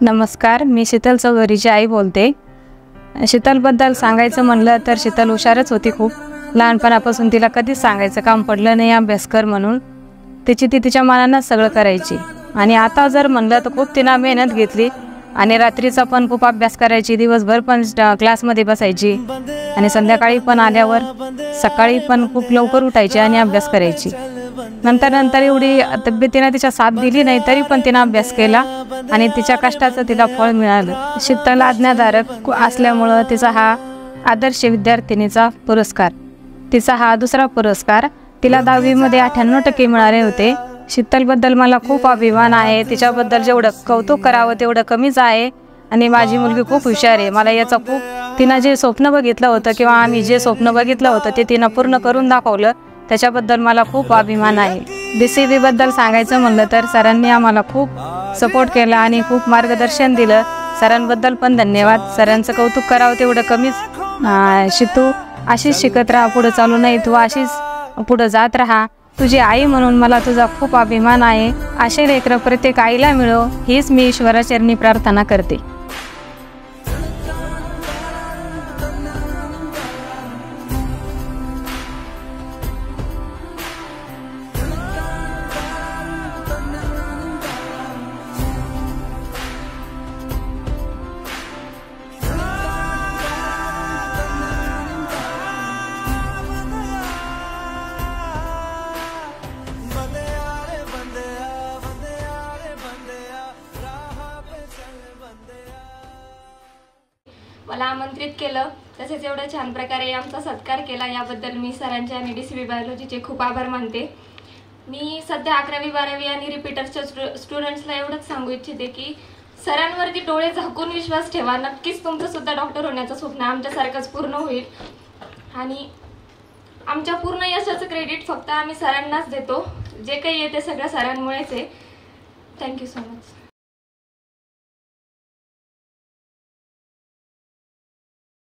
नमस्कार, मी शीतल चौधरीची आई बोलते। शीतलबद्दल सांगायचं म्हणलं तर शीतल हुशारच होती खूप। लहानपणापासून तिला कधीच सांगायचं काम पडलं नाही अभ्यास कर म्हणून। ती तिच्या मनानं सगळं करायची आणि आता जर म्हणलं तर खूप तिनं मेहनत घेतली आणि रात्रीचा पण खूप अभ्यास करायची, दिवसभर पण क्लासमध्ये बसायची आणि संध्याकाळी पण आल्यावर सकाळी पण खूप लवकर उठायची आणि अभ्यास करायची। नंतर एवढी तब्येतीने तिच्या साथ दिली नाही तरी पण तिने अभ्यास केला आणि तिच्या कष्टाचं तिला फळ मिळालं। शीतल आज्ञाधारक असल्यामुळे तिचा हा आदर्श विद्यार्थिनीचा पुरस्कार, तिचा हा दुसरा पुरस्कार। तिला 10वी मध्ये 98% मिळाले होते। शीतलबद्दल मला खूप अभिमान आहे। तिच्याबद्दल जेवढं कौतुक करावं तेवढं कमीच आहे आणि माझी मुलगी खूप हुशार आहे। मला याचा खूप तिनं जे स्वप्न बघितलं होतं किंवा आम्ही जे स्वप्न बघितलं होतं ते तिनं पूर्ण करून दाखवलं, त्याच्याबद्दल मला खूप अभिमान आहे। BCB बद्दल सांगायचं म्हणलं तर सरांनी आम्हाला खूप सपोर्ट केला आणि खूप मार्गदर्शन दिलं। सरांबद्दल पण धन्यवाद। सरांचं कौतुक करावं तेवढं कमीच। शितू अशीच शिकत राहा, पुढे चालू नाही तू अशीच पुढे जात राहा। तुझी आई म्हणून मला तुझा खूप अभिमान आहे। असे लेकरं प्रत्येक आईला मिळो हीच मी ईश्वराचरणी प्रार्थना करते। मला आमंत्रित केलं, तसेच एवढ्या छान प्रकारे आमचा सत्कार केला याबद्दल मी सरांचे आणि DCB बायोलॉजीचे खूप आभार मानते। मी सध्या 11वी 12वी आणि रिपीटर्सच्या स्टुडंट्सला एवढंच सांगू इच्छिते की सरांवरती डोळे झाकून विश्वास ठेवा। नक्कीच तुमचं सुद्धा डॉक्टर होण्याचं स्वप्न आमच्यासारखंच पूर्ण होईल आणि आमच्या पूर्ण यशाचं क्रेडिट फक्त आम्ही सरांनाच देतो। जे काही आहे ते सगळं सरांमुळेच आहे। Thank you so much.